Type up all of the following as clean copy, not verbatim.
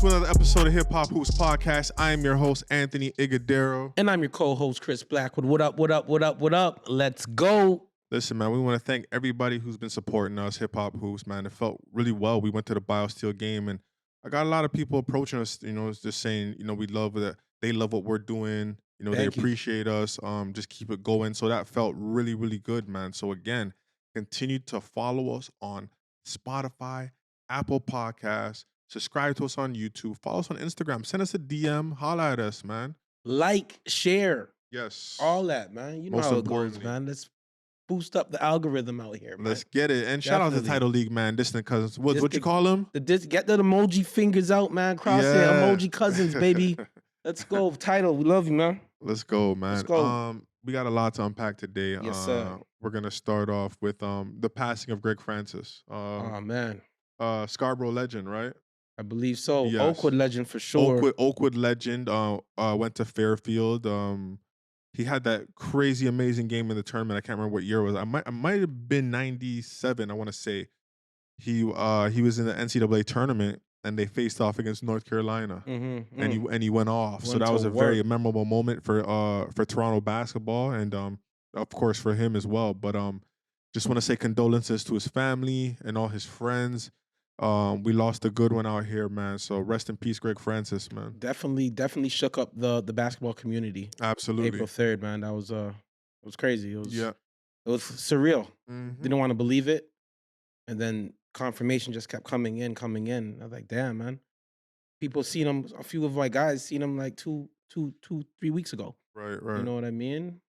another episode of Hip Hop Hoops Podcast. I am your host, Anthony Igadero. And I'm your co-host, Chris Blackwood. What up, what up, what up, what up? Let's go. Listen, man, we want to thank everybody who's been supporting us, Hip Hop Hoops, man. It felt really well. We went to the BioSteel game, and I got a lot of people approaching us, just saying, we love that. They love what we're doing. They appreciate us. Just keep it going. So that felt really, really good, man. So again, continue to follow us on Spotify, Apple Podcasts, subscribe to us on YouTube, follow us on Instagram, send us a DM, holla at us, man. Like, share. Yes. All that, man. You know how it goes, man. Let's boost up the algorithm out here, man. Let's get it. And shout out to Title League, man. Distant Cousins. What you call them? Get the emoji fingers out, man. Cross it. Emoji Cousins, baby. Let's go. Title. We love you, man. Let's go, man. Let's go. We got a lot to unpack today. Yes, sir. We're gonna start off with the passing of Greg Francis. Oh man. Scarborough legend, right? I believe so. Yes. Oakwood legend for sure. Oakwood legend. Went to Fairfield. He had that crazy, amazing game in the tournament. I can't remember what year it was. I might have been 97. I want to say he was in the NCAA tournament and they faced off against North Carolina, and he went off. So that was a very memorable moment for Toronto basketball and of course for him as well. But just want to say condolences to his family and all his friends. We lost a good one out here, man. So rest in peace, Greg Francis, man. Definitely shook up the basketball community. Absolutely. April 3rd, man. That was it was crazy. It was surreal. Mm-hmm. Didn't want to believe it. And then confirmation just kept coming in. I was like, damn, man. People seen him, a few of my guys seen him like 3 weeks ago. Right. You know what I mean?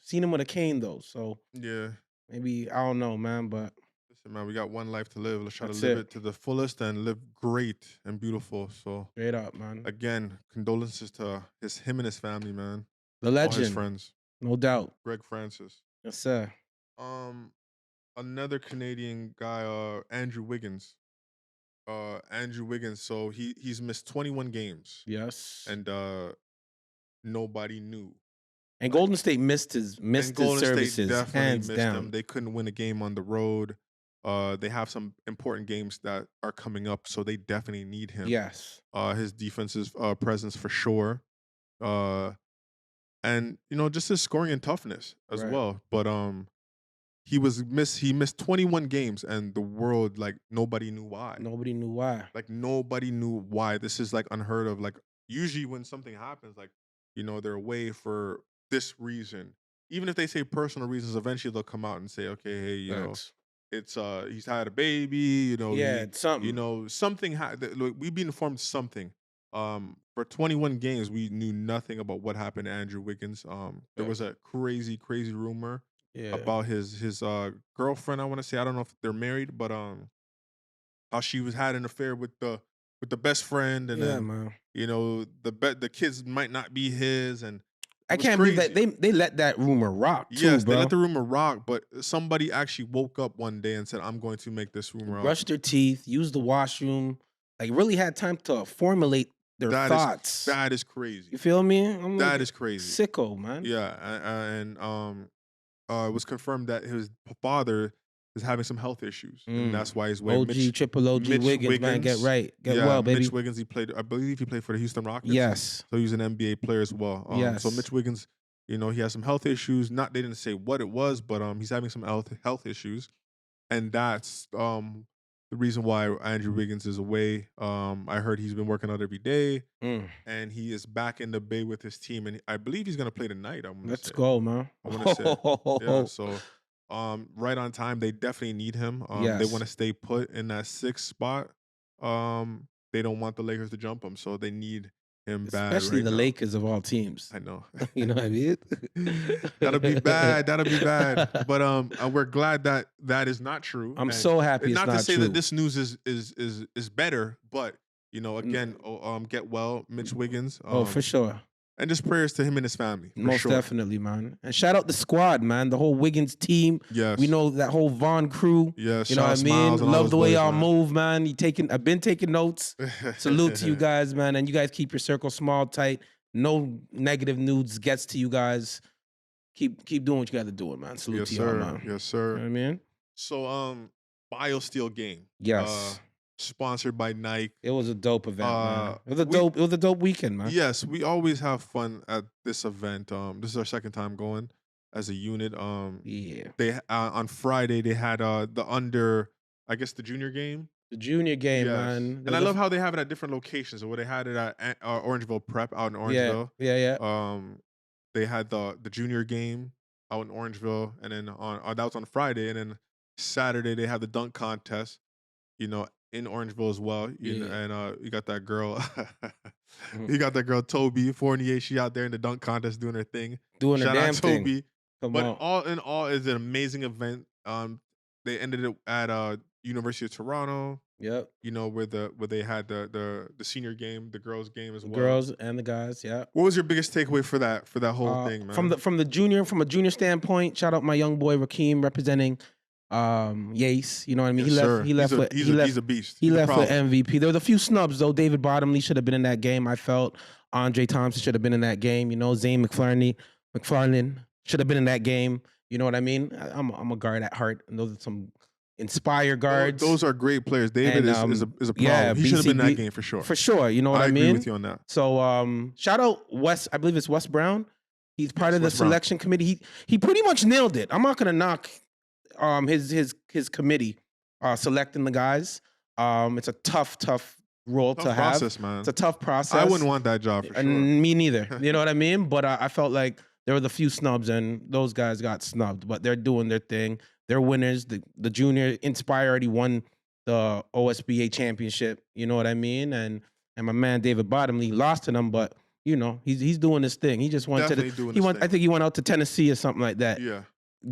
Seen him with a cane though. So yeah. Maybe, I don't know, man, but listen, man, we got one life to live. Let's try to live it to the fullest and live great and beautiful. So straight up, man. Again, condolences to him and his family, man. The legend. All his friends. No doubt. Greg Francis. Yes, sir. Another Canadian guy, Andrew Wiggins. Andrew Wiggins, so he's missed 21 games. Yes. And nobody knew. And Golden State missed his services, hands down. Him. They couldn't win a game on the road. They have some important games that are coming up, so they definitely need him. Yes. His defensive presence for sure. And just his scoring and toughness as well. But he missed 21 games, and the world, like, nobody knew why. Nobody knew why. Like, nobody knew why. This is like unheard of. Like, usually when something happens, like, they're away for this reason. Even if they say personal reasons, eventually they'll come out and say, okay, hey, it's he's had a baby, it's something. Something we've been informed something. For 21 games, we knew nothing about what happened to Andrew Wiggins. There was a crazy rumor about his girlfriend. I want to say, I don't know if they're married, but how she had an affair with the best friend, and then man. The kids might not be his, and I can't believe that they let that rumor rock too, yes, bro. They let the rumor rock, but somebody actually woke up one day and said, I'm going to make this rumor out. Brushed their teeth, used the washroom, like really had time to formulate their thoughts. That is crazy. You feel me? That is crazy. Sicko, man. Yeah, and it was confirmed that his father is having some health issues, and that's why he's waiting. Triple OG Wiggins, man, get well, baby. Mitch Wiggins, I believe he played for the Houston Rockets. Yes. So he's an NBA player as well. Yes. So Mitch Wiggins, he has some health issues. They didn't say what it was, but he's having some health issues, and that's the reason why Andrew Wiggins is away. I heard he's been working out every day, and he is back in the Bay with his team, and I believe he's gonna play tonight. Let's go, man. I want to say, yeah. So. Right on time. They definitely need him. Yes. They want to stay put in that 6th spot. They don't want the Lakers to jump him, so they need him bad. Especially the now. Lakers of all teams. I know. You know what I mean? That'll be bad. But we're glad that is not true. I'm so happy. Not to say true. that this news is better, but again, get well, Mitch Wiggins. For sure. And just prayers to him and his family. Most definitely, man. And shout out the squad, man. The whole Wiggins team. Yes. We know that whole Vaughn crew. Yes. You know what I mean? Love the way y'all move, man. I've been taking notes. Salute to you guys, man. And you guys keep your circle small, tight. No negative news gets to you guys. Keep doing what you got to do, man. Salute to y'all, man. Yes, sir. You know what I mean? So, BioSteel game. Yes. sponsored by Nike. It was a dope event, man. It was a We dope. It was a dope weekend, man. Yes, we always have fun at this event. This is our second time going as a unit. Yeah, On Friday they had I guess the junior game. the junior game, Yes, man. and I love how they have it at different locations. So where they had it at Orangeville Prep out in Yeah, Orangeville. yeah, yeah, They had the junior game out in Orangeville, and then that was on Friday, and then Saturday they had the dunk contest. In Orangeville as well. yeah. And you got that girl, Mhm. you got that girl Toby Fournier. She out there in the dunk contest doing her thing. Doing her Shout out damn thing. Toby. Come But on. all in all, it's an amazing event. They ended it at University of Toronto. Yep. Where they had the senior game, the girls game as The well. girls and the guys. Yeah. What was your biggest takeaway for that whole thing, From man? from a junior standpoint, shout out my young boy Rakeem representing Yace. You know what I mean? Yes, sir. He's a beast. He He's a left with problem. MVP. There was a few snubs though. David Bottomley should have been in that game. I felt Andre Thompson should have been in that game. Zane McFarlane should have been in that game. You know what I mean? I'm a guard at heart, and those are some inspired guards. Those are great players. David And, is a problem. yeah, He should have been in that BCB game for sure. For sure. You know what I mean? agree with you on that. So shout out Wes, I believe it's Wes Brown. He's part of the Wes Brown. selection committee. He pretty much nailed it. I'm not gonna knock his committee selecting the guys. It's a tough role Tough to have. process, man. It's a tough process. I wouldn't want that job for sure. And me neither. You know what I mean? But I felt like there were a few snubs, and those guys got snubbed. But they're doing their thing. They're winners. The junior Inspire already won the OSBA championship. You know what I mean? And my man David Bottomley lost to them, but he's doing his thing. He just went Definitely doing his I thing. think he went out to Tennessee or something like that. Yeah.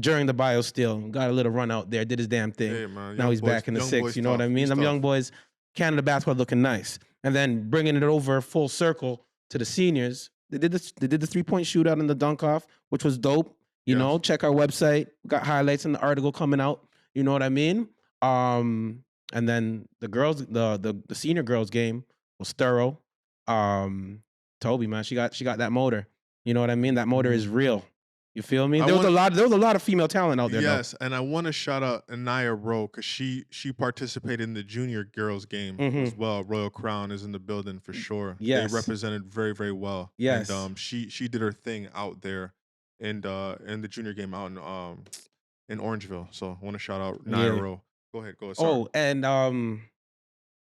During the BioSteel, got a little run out there, did his damn thing. Hey, man. Now he's back in the six. You know what I mean? He's Them tough. young boys, Canada basketball looking nice, and then bringing it over full circle to the seniors. They did the 3-point shootout in the dunk off, which was dope. You know, check our website. We got highlights in the article coming out. You know what I mean? And then the girls, the senior girls game was thorough. Toby, man, she got that motor. You know what I mean? That motor is real. You feel me? There was a lot of female talent out there. Yes, and I want to shout out Anaya Rowe because she participated in the junior girls game as well. Royal Crown is in the building for sure. Yes. They represented very, very well. Yes. And she did her thing out there in the junior game out in Orangeville. So I want to shout out Naya Rowe. Go ahead. Sorry. Oh, and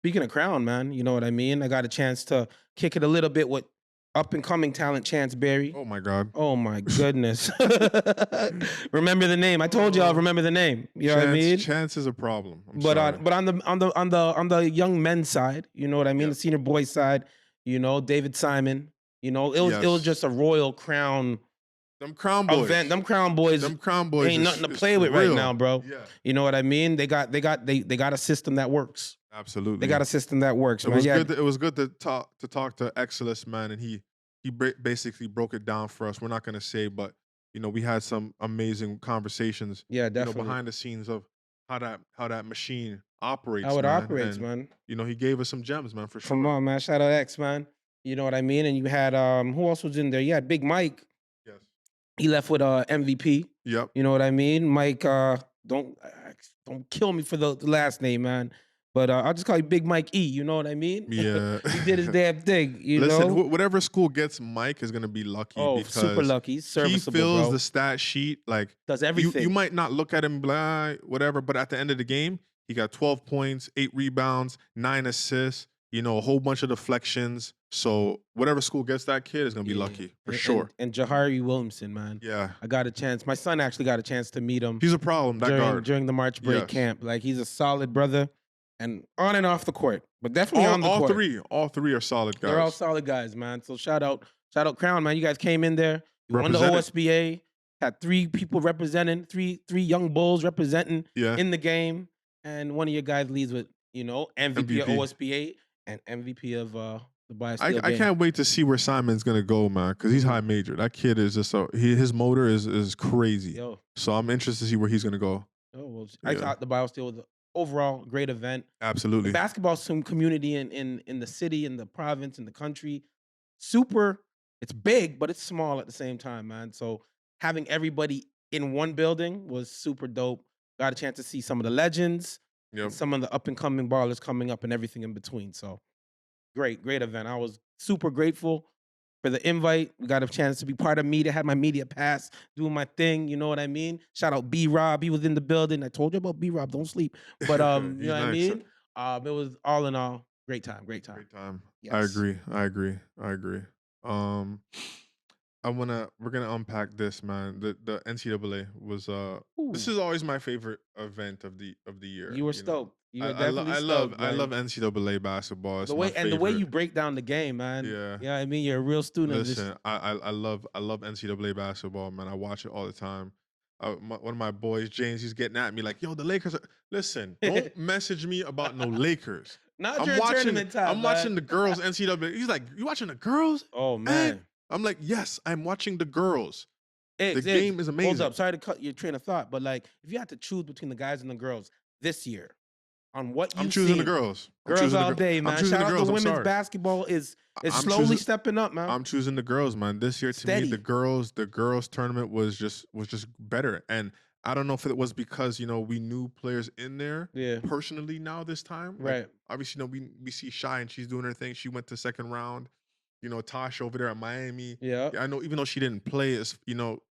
speaking of Crown, man, you know what I mean? I got a chance to kick it a little bit with up-and-coming talent Chance Berry. Oh my God. Oh my goodness. Remember the name. I told y'all remember the name. You know what I mean? Chance is a problem. But on the young men's side, you know what I mean? The senior boys side, David Simon, it was just a Royal Crown. Them Crown boys. Event. Them Crown boys ain't nothing to play with right now, bro. Yeah. You know what I mean? They got a system that works. Absolutely. They got a system that works, man. It was good to talk to Exelis, man, and he basically broke it down for us. We're not gonna say, but we had some amazing conversations. Yeah, definitely. Behind the scenes of how that machine operates. How it man. operates, and, man. He gave us some gems, man, for sure. Come on, man. Shout out X, man. You know what I mean? And you had who else was in there? You had Big Mike. Yes. He left with MVP. Yep. You know what I mean? Mike, don't kill me for the last name, man. But I'll just call you Big Mike E. You know what I mean? Yeah. He did his damn thing. Listen, whatever school gets Mike is gonna be lucky. Oh, because super lucky. Serviceable, he fills bro. the stat sheet. Like does everything. You might not look at him whatever, but at the end of the game, he got 12 points, 8 rebounds, 9 assists. A whole bunch of deflections. So whatever school gets that kid is gonna be lucky for sure. And Jahari Williamson, man. Yeah. I got a chance. My son actually got a chance to meet him. He's a problem, that guard. During the March break camp. Like, he's a solid brother. And on and off the court. But definitely on the court. All three are solid guys. They're all solid guys, man. So shout out Crown, man. You guys came in there. You won the OSBA. Had 3 people representing, three young bulls representing in the game. And one of your guys leads with, MVP of OSBA and MVP of the BioSteel game. I can't wait to see where Simon's gonna go, man, because he's high major. That kid is just his motor is crazy. Yo. So I'm interested to see where he's gonna go. Oh, well, I thought the BioSteel was an overall great event. Absolutely. The basketball community in the city, in the province, in the country, it's big, but it's small at the same time, man. So having everybody in one building was super dope. Got a chance to see some of the legends. Yep. some of the up and coming ballers coming up and everything in between. So great event. I was super grateful for the invite. We got a chance to be part of media, had my media pass, doing my thing. You know what I mean? Shout out B Rob. He was in the building. I told you about B Rob. Don't sleep. But you He's know what I nice. mean? It was all in all, great time. Great time. Great time. I Yes. agree. I agree. I agree. Um, we're gonna unpack this, man. The NCAA was this Ooh, is always my favorite event of the year. you were You know, stoked. You were definitely stoked, I love man. NCAA basketball. It's The my way favorite. you break down the game, man. Yeah. Yeah, I mean, you're a real student of this. Listen, I love NCAA basketball, man. I watch it all the time. One of my boys, James, he's getting at me like, "Yo, the Lakers are." Listen, don't message me about no Lakers. Not during tournament time, I'm watching man. the girls NCAA. He's like, "You watching the girls?" Oh And man. I'm like, "Yes, I'm watching the girls. The Eggs. game is Hold amazing." up. Sorry to cut your train of thought, but like, if you had to choose between the guys and the girls this year, on what I'm you've choosing the seen, girls. girls all day, I'm man. choosing Shout the out to girls. I'm women's sorry. basketball is I'm slowly choosing. stepping up, man. I'm choosing the girls, man. This year to me, Steady. the girls tournament was just better. And I don't know if it was because, we knew players in there Yeah. personally now this time. Like Right. obviously, we see Shy and she's doing her thing. She went to second round. Tosh over there at Miami. Yeah. Yeah, I know even though she didn't play, it's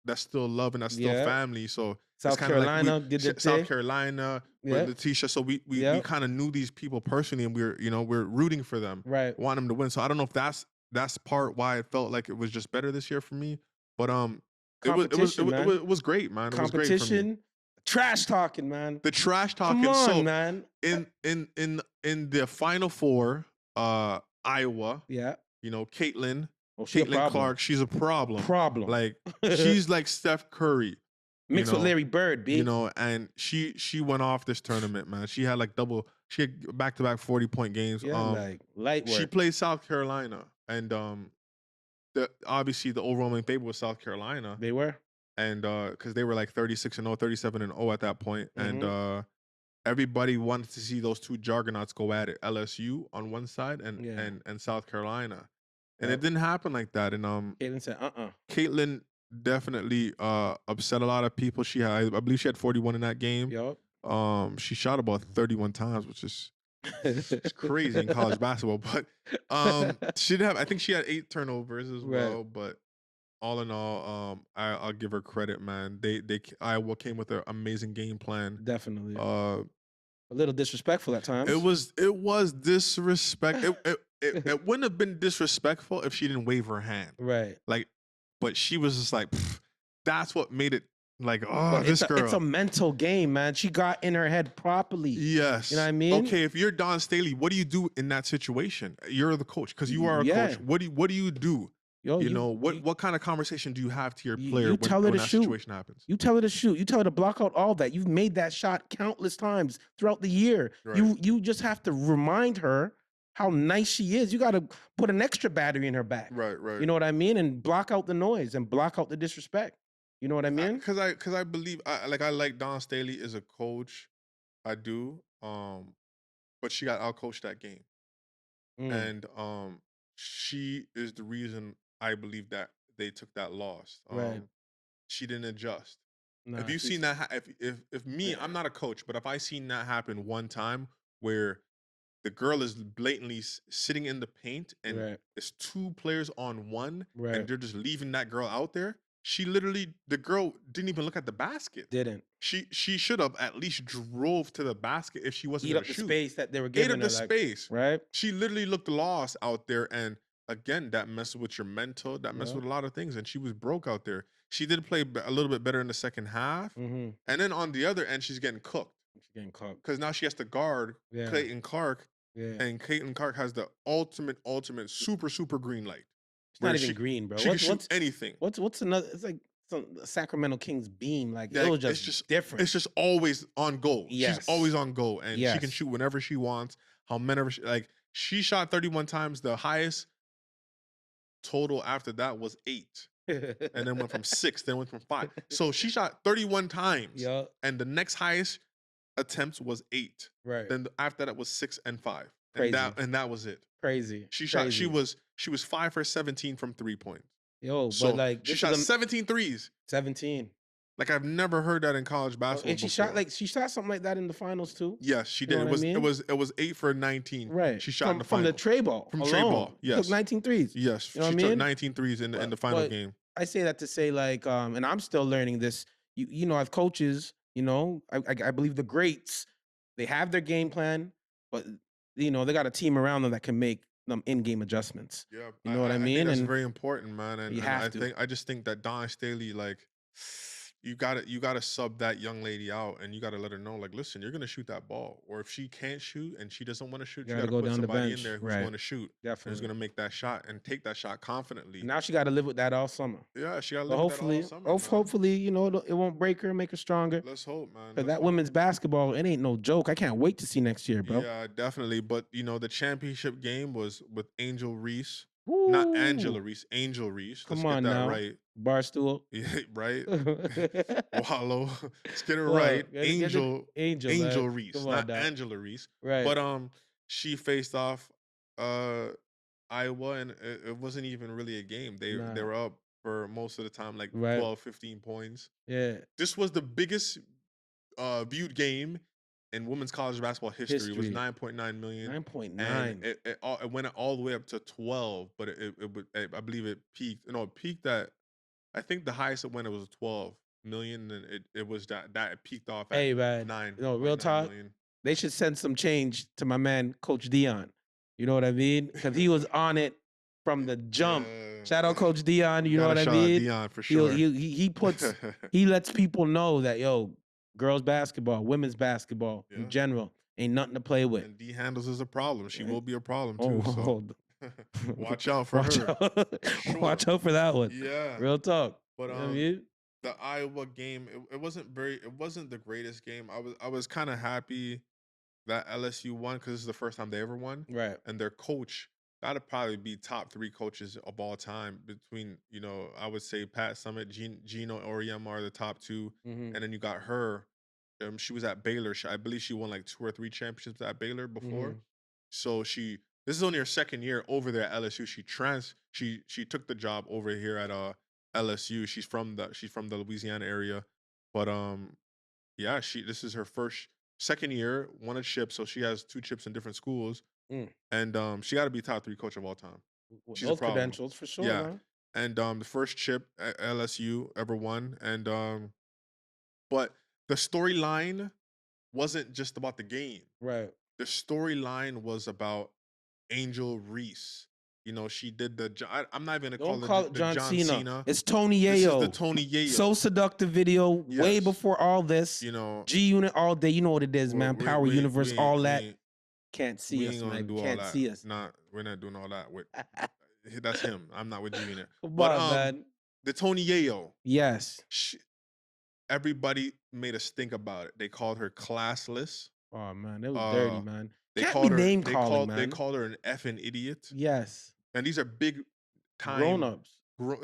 that's still love and that's still Yeah. family. So it's South kind of like Carolina did the South thing. Carolina with Yeah. Letitia. So we Yeah. kind of knew these people personally and we're rooting for them. Right. Want them to win. So I don't know if that's part why it felt like it was just better this year for me. But Competition, man. it was great, man. It was great for me. Competition. Trash talking, man. The trash talking. Come on, So man. in the Final Four, Iowa, Yeah. Caitlin. Oh, she a Caitlin problem. Clark, she's a problem. Problem. Like she's like Steph Curry. Mixed with Larry Bird, B. And she went off this tournament, man. She had back-to-back 40-point games. Yeah, like light work. She played South Carolina. And obviously the overwhelming favorite was South Carolina. They were. And because they were like 36-0, 37-0 at that point. And everybody wanted to see those two juggernauts go at it. LSU on one side and South Carolina. And it didn't happen like that. And Caitlin said, Caitlin definitely upset a lot of people. I believe she had 41 in that game. Yup. She shot about 31 times, which is it's crazy in college basketball. But I think she had 8 turnovers as well. Right. But all in all, I'll give her credit, man. Iowa came with an amazing game plan. Definitely. A little disrespectful at times. It was disrespect. It wouldn't have been disrespectful if she didn't wave her hand. Right. Like, but she was just like, that's what made it like, oh, this girl. It's a mental game, man. She got in her head properly. Yes. You know what I mean? Okay, if you're Don Staley, what do you do in that situation? You're the coach because you are a coach. What do you do? Yo, what kind of conversation do you have to your player you tell her when to that shoot. situation happens? You tell her to shoot. You tell her to block out all that. You've made that shot countless times throughout the year. Right. You just have to remind her how nice she is. You got to put an extra battery in her back. Right. You know what I mean? And block out the noise and block out the disrespect. You know what I mean? Because I believe I like Don Staley as a coach. I do. But she got outcoached that game. And she is the reason I believe that they took that loss. Right. She didn't adjust. Nah, Have you seen that? If me, I'm not a coach, but if I seen that happen one time where the girl is blatantly sitting in the paint and it's 2 players on one and they're just leaving that girl out there, the girl didn't even look at the basket. Didn't. She should have at least drove to the basket if she wasn't going to shoot. Eat up the space that they were giving her. Space. Right. She literally looked lost out there. And again, that messes with your mental. That messes with a lot of things. And she was broke out there. She did play a little bit better in the second half. And then on the other end, she's getting cooked. Because now she has to guard Caitlin Clark. Yeah. And Caitlin Clark has the ultimate, super, super green light. It's not even green, bro. She can shoot anything. What's another? It's like some Sacramento Kings beam. Like it was just different. It's just always on goal. Yes. She's always on goal, and she can shoot whenever she wants. She shot 31 times. The highest total after that was 8, and then went from 6. Then went from 5. So she shot 31 times. And the next highest attempts was 8. Right. Then after that was 6 and 5. Crazy. And that was it. Crazy. She shot. Crazy. She was 5 for 17 from 3 points. Yo, so but like she shot 17 threes. 17. Like I've never heard that in college basketball And before. she shot something like that in the finals too. Yes, she You know did. what I mean? It was 8 for 19. Right. She shot in the From the final tray ball from tray alone. ball. Took Yes, 19 threes. yes, You know what she I took mean? 19 threes in the final But game. I say that to say like, and I'm still learning this. You know, as coaches, you know, I believe the greats, they have their game plan, but you know, they got a team around them that can make them in-game adjustments. Yeah, You know what I I think mean? that's And very important, man. you And have to. I just think that Don Staley, like, you gotta sub that young lady out, and you gotta let her know, like, listen, you're gonna shoot that ball, or if she can't shoot and she doesn't want to You shoot, you gotta gotta go put down the somebody in bench. there who's Right. going to shoot and who's Definitely. gonna make that shot and take that shot And confidently. now she got to live with that all summer. Yeah, she gotta But live with that all hopefully, summer, man. hopefully, you know, it won't break her, make her stronger. Let's hope, man. Cause Let's that hope. women's basketball, it ain't no joke. I can't wait to see next year, bro. Yeah, definitely. But you know, the championship game was with Angel Reese, not Angela Woo! Reese, Angel Reese. Let's Come get on that now, right. Barstool. Yeah, right. Wallow. Let's get it right. Look, get it, Angel, Angel man. Reese, Come on not now. Angela Reese. Right. But she faced off uh Iowa, and it wasn't even really a game. They Nah. were up for most of the time, like Right. 12, 15 points. Yeah. This was the biggest viewed game in women's college basketball history. It was History. 9.9 million, and 9.9. it went all the way up to 12. But I believe it peaked. No, it peaked at, I think the highest it went, it was 12 million, and it was that it peaked off at Hey, man. You know, real 9.9 talk. million. They should send some change to my man, Coach Dion. You know what I mean? Because he was on it from the jump. Yeah, Shout out Coach Dion. You know gotta what I shout out mean? Dion for sure. He lets people know that yo, girls basketball, women's basketball in Yeah, general ain't nothing to play with. and D handles is a problem. She Eh, will be a problem Oh, too. So watch out for watch her. out, For sure. watch out for that one. Yeah. Real talk. But You know what I mean? the Iowa game, it wasn't the greatest game. I was kind of happy that LSU won because this is the first time they ever won. Right. And their coach gotta probably be top 3 coaches of all time between, you know, I would say Pat Summitt, Gino Auriemma are the top 2. Mm-hmm. And then you got her. She was at Baylor. I believe she won like 2 or 3 championships at Baylor before. Mm-hmm. So this is only her second year over there at LSU. She took the job over here at LSU. She's from the Louisiana area. But yeah, this is her second year, won a chip, so she has 2 chips in different schools. Mm. And she got to be top 3 coach of all time. With She's a those problem. credentials for sure, Yeah. man. And the first chip at LSU ever won. And but the storyline wasn't just about the game. Right. The storyline was about Angel Reese. You know, she did I'm not even Don't gonna call call it it the John John Cena. Cena. It's Tony This is the Yayo. Tony Yayo. So seductive video, way Yes. before all this. You know, G Unit all day. You know what it is, man. we- Power we- Universe, we- all we that. ain't- Can't see we us, ain't gonna man. do all Can't that. see us. We're not doing all that with that's him. I'm not with G in it. Come But on, man. the Tony Yayo, Yes. everybody made us think about it. They called her classless. Oh man, that was dirty, Uh, man. They Can't be called her. name calling, They man. called her an effing idiot. Yes. And these are big time Grown-ups.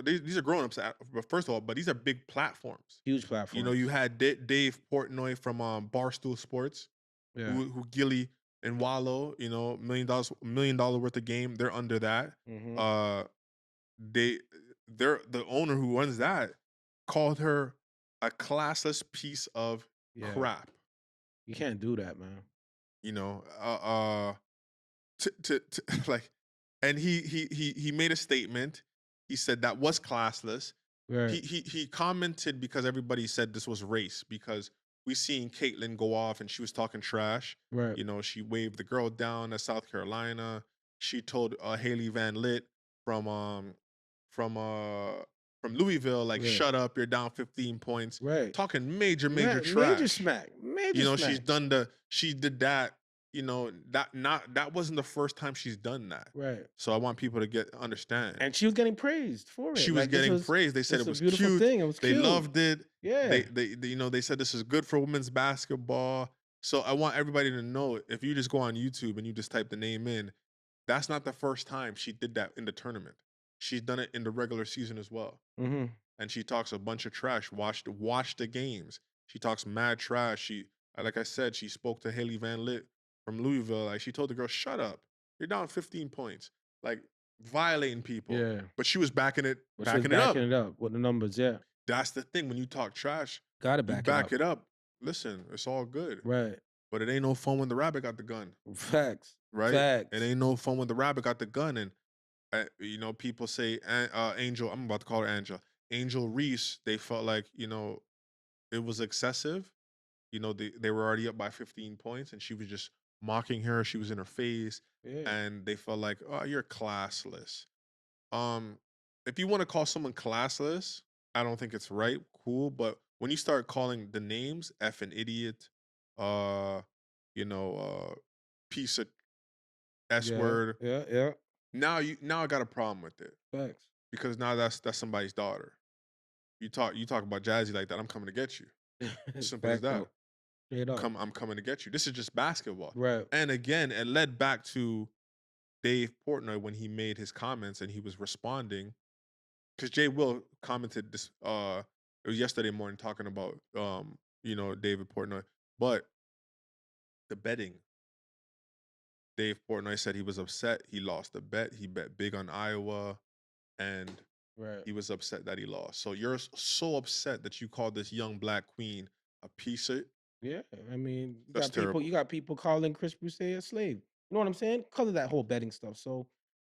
These are grown-ups. But first of all, these are big platforms. Huge platforms. You know, you had Dave Portnoy from Barstool Sports, yeah. who Gilly and Wallow, you know, $1 million worth of game. They're under that. Mhm. They're the owner who runs that called her a classless piece of crap. You can't do that, man. You know, to like, and he made a statement. He said that was classless. Right. He commented because everybody said this was race because we seen Caitlyn go off and she was talking trash. Right. You know, she waved the girl down at South Carolina. She told Haley Van Lit from Louisville, like, shut up, you're down 15 points. Right. Talking major trash. Major smack. Major You know, smack. she did that. You know, that wasn't the first time she's done that. Right. So I want people to understand. And she was getting praised for it. She was getting praised. They said it was beautiful cute. Thing. It was they cute. loved it. Yeah. They you know, they said this is good for women's basketball. So I want everybody to know, if you just go on YouTube and you just type the name in, that's not the first time she did that in the tournament. She's done it in the regular season as well. Mm-hmm. And she talks a bunch of trash. Watch the games. She talks mad trash. Like I said, she spoke to Haley Van Lit from Louisville. Like, she told the girl, shut up. You're down 15 points. Like, violating people. Yeah. But she was backing it up it up with the numbers, yeah. That's the thing. When you talk trash, Gotta You back it back up. it up. Listen, it's all good. Right. But it ain't no fun when the rabbit got the gun, Facts. right? It Facts. ain't no fun when the rabbit got the gun. And people say Angel. I'm about to call her Angel. Angel Reese. They felt like it was excessive. They were already up by 15 points, and she was just mocking her. She was in her face, Yeah. and they felt like, oh, you're classless. Um, if you want to call someone classless, I don't think it's right. Cool, but when you start calling the names, F an idiot, uh, you know, piece of S Yeah. word. Yeah. Yeah. Now I got a problem with it Facts. because now that's somebody's daughter. You talk about Jazzy like that, I'm coming to get you. Simple as Fact that. though. Straight up. I'm coming to get you. This is just basketball. Right. And again, it led back to Dave Portnoy when he made his comments and he was responding because Jay Will commented this. It was yesterday morning talking about David Portnoy, but the betting. Dave Portnoy said he was upset. He lost the bet. He bet big on Iowa, and Right. he was upset that he lost. So you're so upset that you called this young black queen a piece of. Yeah. I mean, That's you terrible. got people calling Chris Broussard a slave. You know what I'm saying? Because of that whole betting stuff. So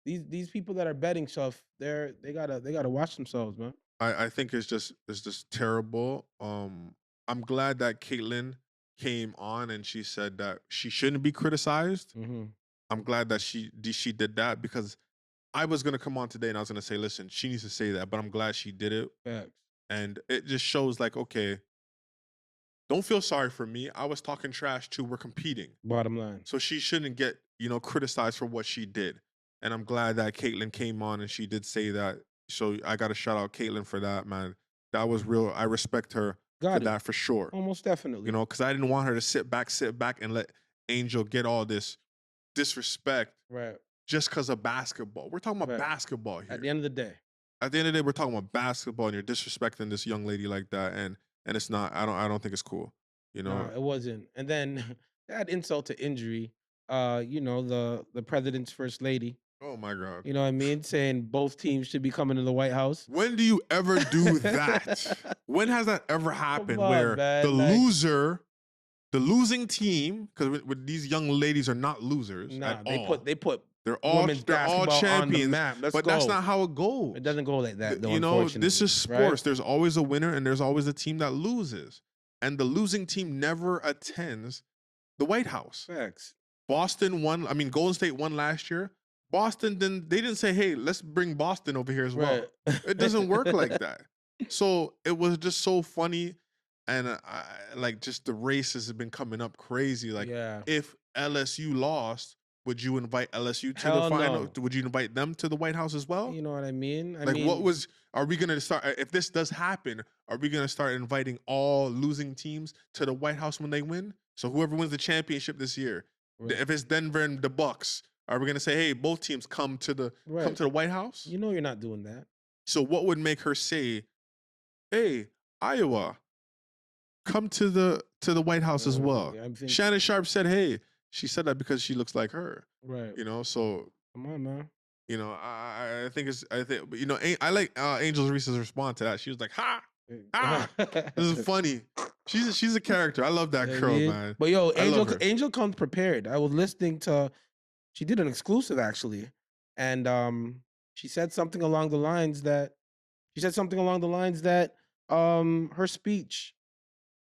these people that are betting stuff, they gotta watch themselves, man. I think it's just terrible. I'm glad that Caitlyn came on and she said that she shouldn't be criticized. Mm-hmm. I'm glad that she did that because I was gonna come on today and I was gonna say, listen, she needs to say that, but I'm glad she did it, Facts. and it just shows like, okay, don't feel sorry for me. I was talking trash too. We're competing, Bottom line. so she shouldn't get criticized for what she did. And I'm glad that Caitlyn came on and she did say that. So I got to shout out Caitlyn for that, man. That was real. I respect her for Got it. that for sure. Almost definitely. Because I didn't want her to sit back and let Angel get all this disrespect Right. just because of basketball. We're talking about Right. basketball At here. the end of the day. At the end of the day, we're talking about basketball, and you're disrespecting this young lady like that, and it's not. I don't think it's cool. You Nah, know. it wasn't. And then that insult to injury, the president's first lady, Oh my god. you know what I mean, saying both teams should be coming to the White House. When do you ever do that? When has that ever Come happened on, where the man. Like, loser, the losing team, because these young ladies are not losers at nah, they put all. they put They're all women's they're all basketball on the champions, map. Let's but that's go. not how it goes. It doesn't go like that, though, This is unfortunately. Right? sports. There's always a winner and there's always a team that loses. And the losing team never attends the White House. Facts. Boston won. I mean, Golden State won last year. Boston didn't say, "Hey, let's bring Boston over here as Right. well." It doesn't work like that. So it was just so funny, and like just the races have been coming up crazy. Like, Yeah. if LSU lost, would you invite LSU to the Hell final? no. Would you invite them to the White House as well? You know what I mean? Like, are we going to start, if this does happen, are we going to start inviting all losing teams to the White House when they win? So whoever wins the championship this year, Right. if it's Denver and the Bucks, are we going to say, hey, both teams come to the White House? You know you're not doing that. So what would make her say, hey, Iowa, come to the White House as well? Shannon Sharp said, hey, she said that because she looks like her. Right. So come on, man. I think I like Angel Reese's response to that. She was like, "Ha, this is funny." She's a character. I love that girl, man. But yo, I love her. Angel comes prepared. I was listening to. She did an exclusive actually, and she said something along the lines that her speech,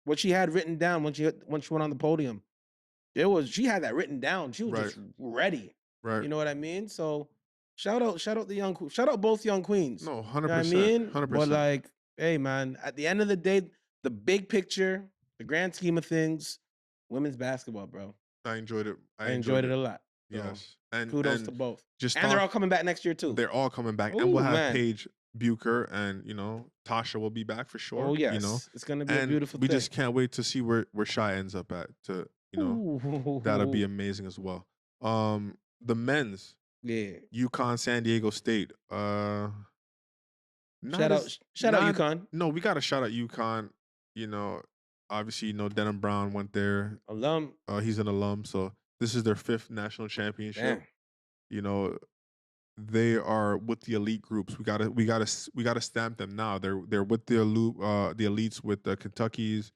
what she had written down when she went on the podium, she had that written down. She was just ready. Right. You know what I mean? So shout out both young queens. No, 100%. You know what I mean? 100%. But like, hey man, at the end of the day, the big picture, the grand scheme of things, women's basketball, bro. I enjoyed it. I enjoyed it a lot. So, yes. And kudos to both. And they're all coming back next year too. They're all coming back. Ooh, and we'll have man. Paige Bucher and Tasha will be back for sure. Oh yes. It's gonna be a beautiful we thing. just can't wait to see where Shy ends up at. That'll be amazing as well. The men's. Yeah. UConn, San Diego State. Shout out UConn. No, we got to shout out UConn. Obviously, Denham Brown went there. Alum. He's an alum, so this is their 5th national championship. Damn. they are with the elite groups. We gotta stamp them now. They're with the elites with the Kentuckies,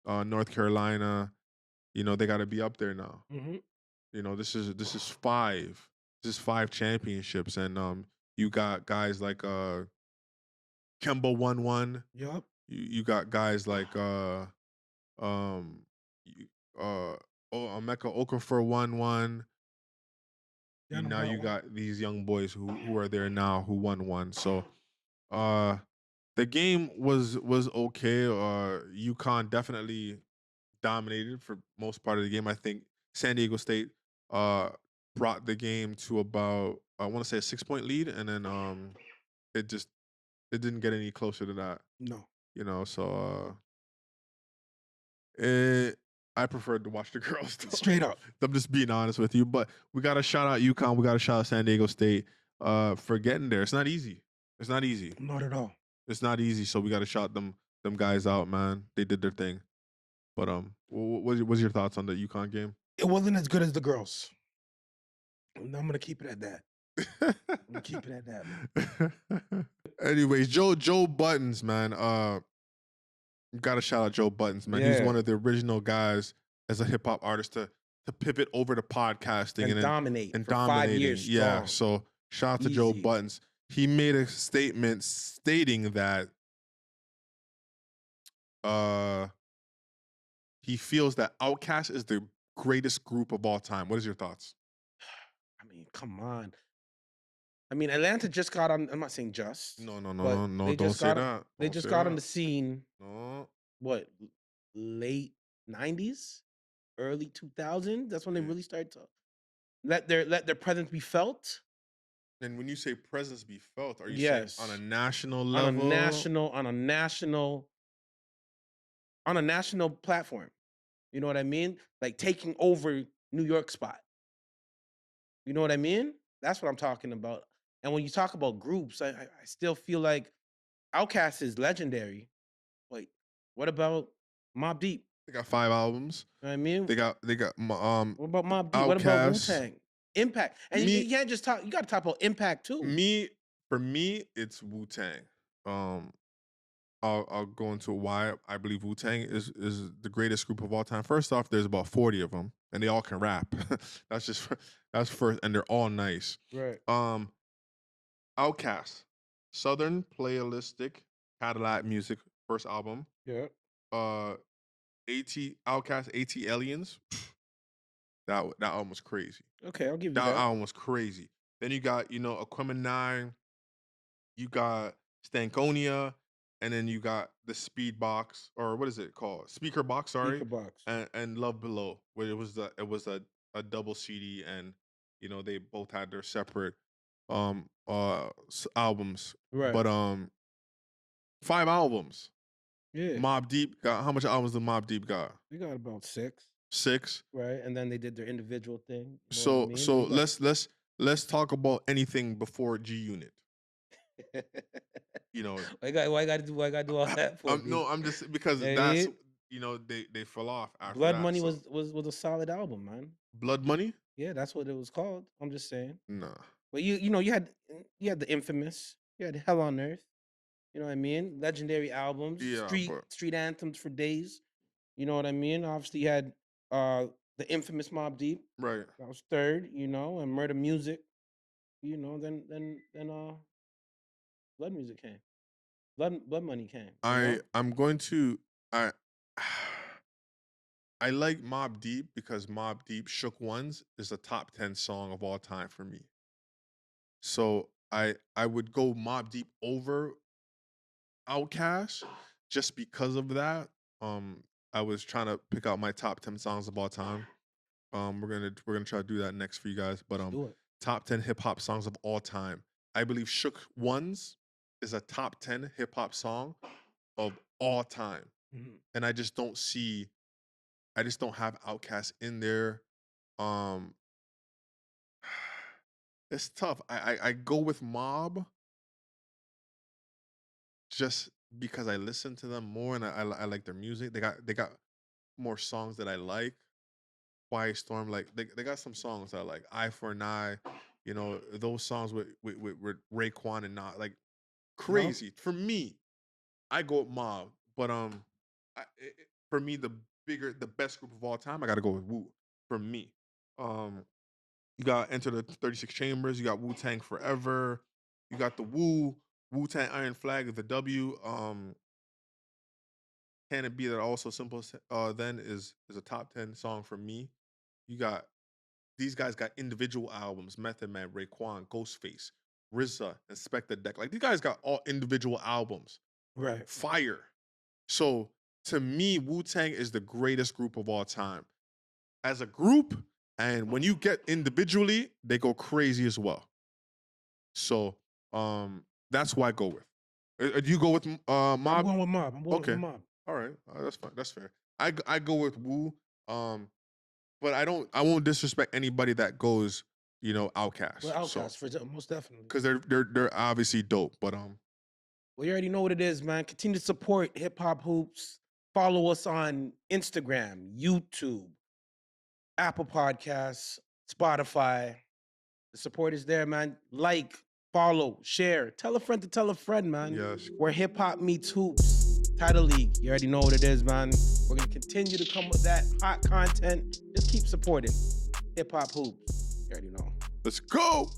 North Carolina. You know, they got to be up there now. Hmm. You know, this is five. This is five championships, and you got guys like Kemba won one. Yup. You got guys like um you, Emeka Okafor won one. Yeah, no Now doubt. you got these young boys who are there now who won one. So uh the game was okay. UConn definitely dominated for most part of the game. I think San Diego State uh brought the game to about, I want to say, a 6 point lead, and then it just it didn't get any closer to that. No, You know, so it, I preferred to watch the girls though. straight up. I'm just being honest with you. But we gotta shout out UConn. We gotta shout out San Diego State for getting there. It's not easy. It's not easy. Not at all. It's not easy. So we gotta shout them guys out, man. They did their thing. But what's your thoughts on the UConn game? It wasn't as good as the girls. I'm gonna keep it at that. I'm gonna keep it at that, man. Anyways, Joe Buttons, man. Gotta shout out Joe Buttons, man. He's Yeah. one of the original guys as a hip hop artist to pivot over to podcasting And dominate and for 5 dominating. years Yeah. strong. So shout out to Joe Easy. Buttons. He made a statement stating that uh he feels that Outkast is the greatest group of all time. What is your thoughts? I mean, come on. I mean, Atlanta just got on. I'm not saying just. No, but they don't just say got that. they Don't just say got on that. the scene. No. What, late 90s, early 2000s? That's when they Yeah. really started to let their presence be felt. And when you say presence be felt, are you saying on a Yes, national on a level? national on a national on a national platform. You know what I mean? Like taking over New York spot. You know what I mean? That's what I'm talking about. And when you talk about groups, I still feel like Outkast is legendary. Wait, what about Mobb Deep? They got 5 albums. You know what I mean? They got What about Mobb Deep? What about Wu Outkast. Tang? Impact. And you Me can't just talk. You got to talk about Impact too. me For me, it's Wu Tang. Um, I'll go into why I believe Wu Tang is the greatest group of all time. First off, there's about 40 of them, and they all can rap. that's just that's first, and they're all nice. Right. Outkast, Southern Playalistic Cadillac Music, first album. Yeah. Uh, Outkast, AT Aliens. That album was crazy. Okay, I'll give you That that. album was crazy. Then you got, Aquemini, you got Stankonia, and then you got the Speed Box, or what is it called? Speaker Box, sorry. Speaker Box. And Love Below, where it was a double CD, and they both had their separate albums. Right. But 5 albums. Yeah. Mobb Deep got, how much albums did Mobb Deep got? We got about 6. 6. Right. And then they did their individual thing. You know So what I mean? so let's talk about anything before G Unit. You know, why I gotta do all that for? no, I'm just because You know what I that's mean? they fell off after Blood that. Money So was a solid album, man. Blood Money? Yeah, that's what it was called. I'm just saying. Nah. But you had the infamous, you had Hell on Earth. You know what I mean? Legendary albums, Yeah, but street anthems for days. You know what I mean? Obviously, you had the infamous Mobb Deep. right. That was third. And Murder Music. Then Blood Music came. Blood Money came. I'm going to I I like Mobb Deep because Mobb Deep Shook Ones is a top 10 song of all time for me. So I would go Mobb Deep over Outkast just because of that. I was trying to pick out my top 10 songs of all time. We're gonna try to do that next for you guys. But Do it. top 10 hip hop songs of all time. I believe Shook Ones is a top 10 hip hop song of all time. Mhm. And I just don't have Outkast in there. Um it's tough. I go with Mob just because I listen to them more, and I like their music. They got more songs that I like. Quiet Storm, like they got some songs that I like. Eye for an Eye, You know, those songs with Raekwon and not like Yup. crazy. For me, I go with Mob, but for me the best group of all time, I got to go with Wu. For me, um, you got Enter the 36 Chambers, you got Wu Tang Forever, you got the Wu Tang Iron Flag, the W. Can It Be That Also Simple? Then is a top 10 song for me. You got these guys got individual albums: Method Man, Raekwon, Ghostface, RZA, Inspector Deck. Like these guys got all individual albums. Right. Fire. So to me, Wu Tang is the greatest group of all time. As a group, and when you get individually, they go crazy as well. So that's who I go with. Do you go with I'm Mob? going with Mob. I'm going with Okay. Mob. All right. That's fine. That's fair. I go with Wu. But I won't disrespect anybody that goes, you know, Well, Outcast. So Outcast for most definitely. because they're obviously dope. But Well, you already know what it is, man. Continue to support Hip Hop Hoops. Follow us on Instagram, YouTube, Apple Podcasts, Spotify. The support is there, man. Like, follow, share. Tell a friend to tell a friend, man. yes. Where hip hop meets hoops. Title League. You already know what it is, man. We're going to continue to come with that hot content. Just keep supporting Hip Hop Hoops. You already know. Let's go.